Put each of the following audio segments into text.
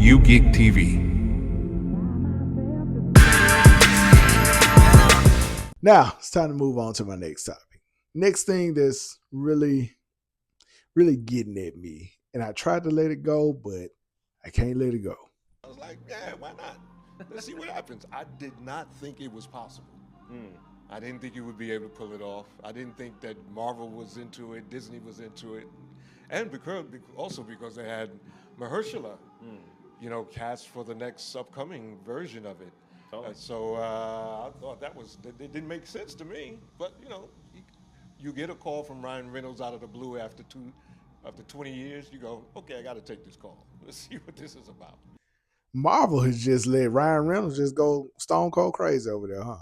U-GeekTV. Now, it's time to move on to my next topic. Next thing that's really getting at me, and I tried to let it go, but I can't let it go. I was like, yeah, why not? Let's see what happens. I did not think it was possible. I didn't think you would be able to pull it off. I didn't think that Marvel was into it, Disney was into it, and because they had Mahershala, cast for the next upcoming version of it. I thought it didn't make sense to me. But you get a call from Ryan Reynolds out of the blue after 20 years. You go, okay, I got to take this call. Let's see what this is about. Marvel has just let Ryan Reynolds just go stone cold crazy over there, huh?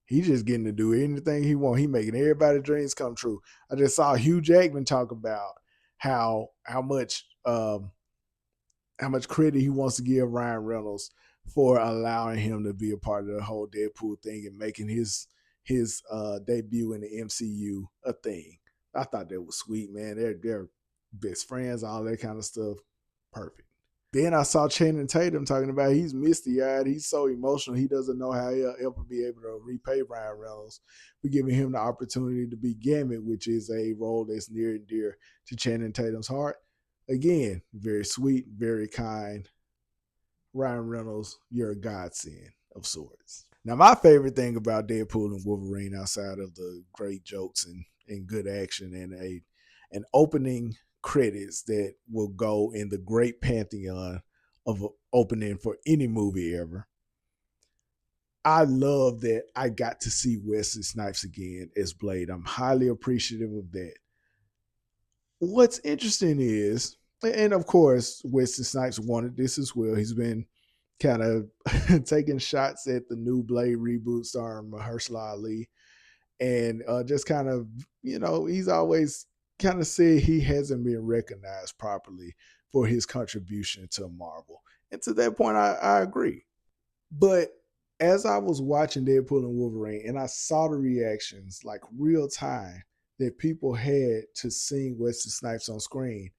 He just getting to do anything he want. He making everybody's dreams come true. I just saw Hugh Jackman talk about how much credit he wants to give Ryan Reynolds for allowing him to be a part of the whole Deadpool thing and making his debut in the MCU a thing. I thought that was sweet, man. They're best friends, all that kind of stuff. Perfect. Then I saw Channing Tatum talking about he's misty-eyed. He's so emotional. He doesn't know how he'll ever be able to repay Ryan Reynolds for giving him the opportunity to be Gambit, which is a role that's near and dear to Channing Tatum's heart. Again, very sweet, very kind. Ryan Reynolds, you're a godsend of sorts. Now, my favorite thing about Deadpool and Wolverine, outside of the great jokes and good action and an opening credits that will go in the great pantheon of opening for any movie ever. I love that I got to see Wesley Snipes again as Blade. I'm highly appreciative of that. What's interesting is, and of course, Wesley Snipes wanted this as well. He's been kind of taking shots at the new Blade reboot starring Mahershala Ali. And just kind of, he's always kind of said he hasn't been recognized properly for his contribution to Marvel. And to that point, I agree. But as I was watching Deadpool and Wolverine, and I saw the reactions like real time that people had to seeing Wesley Snipes on screen,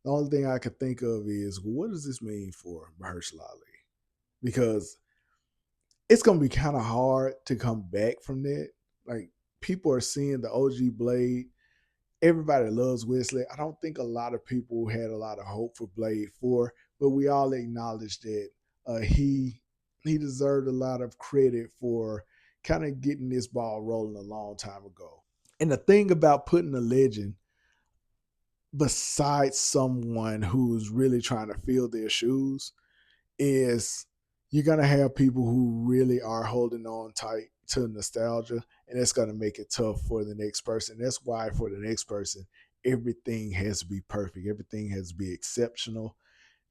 the only thing I could think of is, well, what does this mean for Mahershala Ali? Because it's going to be kind of hard to come back from that. Like, people are seeing the OG Blade. Everybody loves Wesley. I don't think a lot of people had a lot of hope for Blade 4, but we all acknowledge that he deserved a lot of credit for kind of getting this ball rolling a long time ago. And the thing about putting a legend beside someone who's really trying to fill their shoes is you're going to have people who really are holding on tight to nostalgia, and that's going to make it tough for the next person. That's why for the next person, everything has to be perfect. Everything has to be exceptional.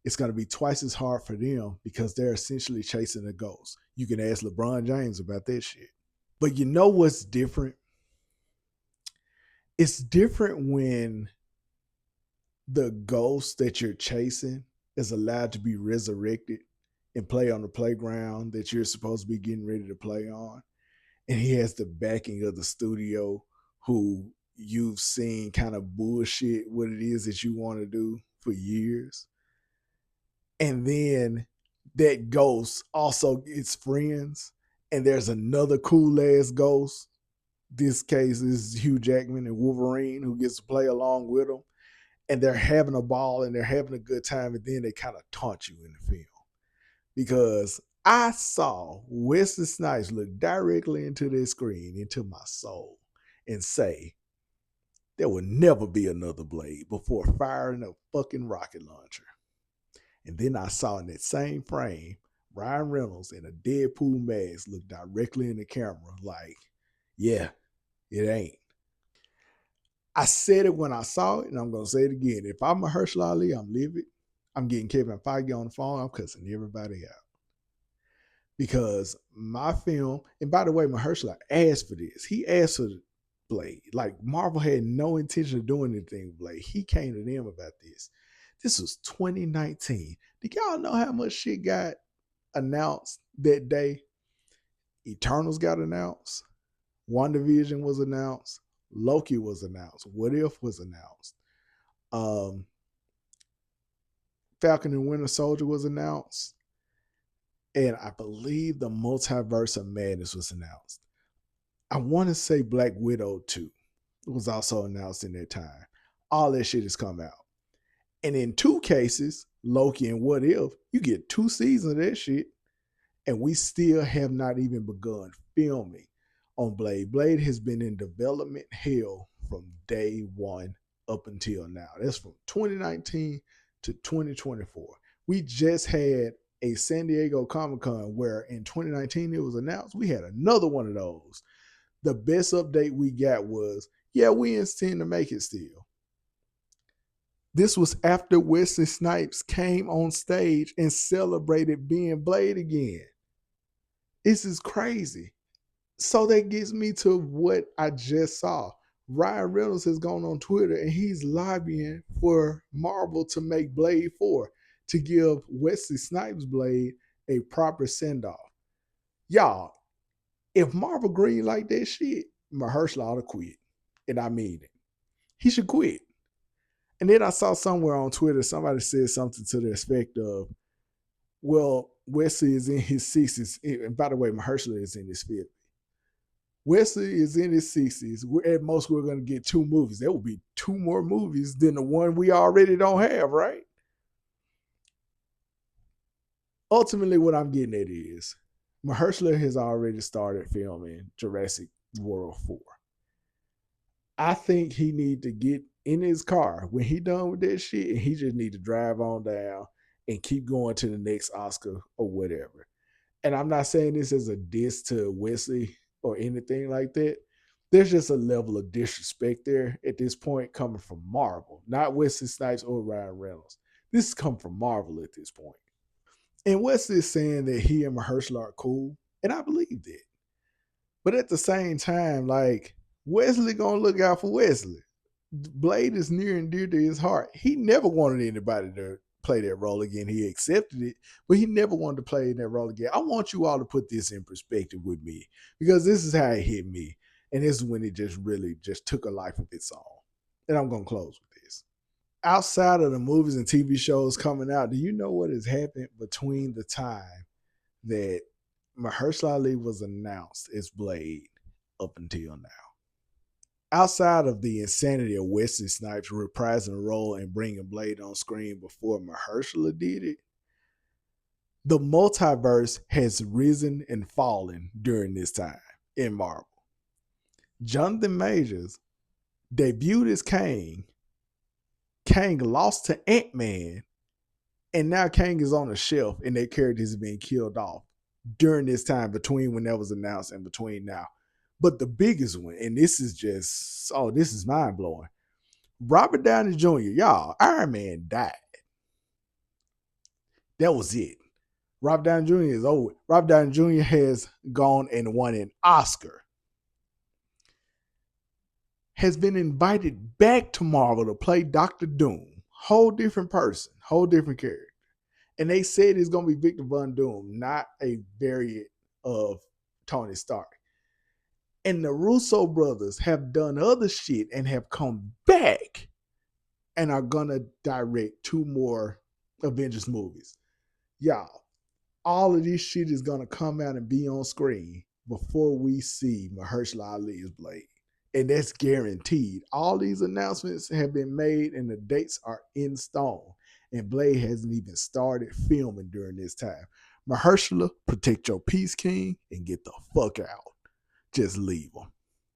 It's going to be twice as hard for them because they're essentially chasing a ghost. You can ask LeBron James about that shit. But you know what's different? It's different when the ghost that you're chasing is allowed to be resurrected and play on the playground that you're supposed to be getting ready to play on. And he has the backing of the studio who you've seen kind of bullshit what it is that you want to do for years. And then that ghost also gets friends, and there's another cool ass ghost. This case is Hugh Jackman and Wolverine, who gets to play along with them. And they're having a ball and they're having a good time, and then they kind of taunt you in the film. Because I saw Wesley Snipes look directly into their screen, into my soul, and say, there will never be another Blade before firing a fucking rocket launcher. And then I saw in that same frame, Ryan Reynolds in a Deadpool mask look directly in the camera like, yeah, it ain't. I said it when I saw it, and I'm going to say it again. If I'm Mahershala Ali, I'm livid. I'm getting Kevin Feige on the phone. I'm cussing everybody out. Because my film, and by the way, Mahershala asked for this. He asked for Blade. Like, Marvel had no intention of doing anything with Blade. He came to them about this. This was 2019. Did y'all know how much shit got announced that day? Eternals got announced. WandaVision was announced. Loki was announced. What If was announced. Falcon and Winter Soldier was announced, and I believe the Multiverse of Madness was announced. I want to say Black Widow 2 was also announced in that time. All that shit has come out. And in two cases, Loki and What If, you get 2 seasons of that shit, and we still have not even begun filming on Blade. Blade has been in development hell from day one up until now. That's from 2019 to 2024. We just had a San Diego Comic-Con where in 2019 it was announced. We had another one of those. The best update we got was, yeah, we intend to make it still. This was after Wesley Snipes came on stage and celebrated being Blade again. This is crazy. So that gets me to what I just saw. Ryan Reynolds has gone on Twitter and he's lobbying for Marvel to make Blade 4 to give Wesley Snipes' Blade a proper send-off. Y'all, if Marvel green like that shit, Mahershala ought to quit. And I mean it. He should quit. And then I saw somewhere on Twitter, somebody said something to the effect of, well, Wesley is in his 60s. And by the way, Mahershala is in his 50s. Wesley is in his 60s. At most, we're going to get 2 movies. There will be 2 more movies than the one we already don't have, right? Ultimately, what I'm getting at is Mahershala has already started filming Jurassic World 4. I think he need to get in his car when he done with that shit, and he just need to drive on down and keep going to the next Oscar or whatever. And I'm not saying this as a diss to Wesley or anything like that. There's just a level of disrespect there at this point coming from Marvel, not Wesley Snipes or Ryan Reynolds. This is coming from Marvel at this point. And Wesley is saying that he and Mahershala are cool, and I believe that. But at the same time, like, Wesley gonna look out for Wesley. Blade is near and dear to his heart. He never wanted anybody to play that role again. He accepted it, but he never wanted to play that role again. I want you all to put this in perspective with me, because this is how it hit me. And this is when it just really just took a life of its own. And I'm going to close with this. Outside of the movies and TV shows coming out, do you know what has happened between the time that Mahershala Ali was announced as Blade up until now? Outside of the insanity of Wesley Snipes reprising the role and bringing Blade on screen before Mahershala did it, the multiverse has risen and fallen during this time in Marvel. Jonathan Majors debuted as Kang. Kang lost to Ant-Man, and now Kang is on a shelf and their characters are being killed off during this time between when that was announced and between now. But the biggest one, and this is just, this is mind blowing. Robert Downey Jr., y'all, Iron Man died. That was it. Robert Downey Jr. is over. Robert Downey Jr. has gone and won an Oscar. Has been invited back to Marvel to play Dr. Doom. Whole different person, whole different character. And they said it's going to be Victor Von Doom, not a variant of Tony Stark. And the Russo brothers have done other shit and have come back and are going to direct 2 more Avengers movies. Y'all, all of this shit is going to come out and be on screen before we see Mahershala Ali's Blade. And that's guaranteed. All these announcements have been made and the dates are in stone. And Blade hasn't even started filming during this time. Mahershala, protect your peace, King, and get the fuck out. Just leave them.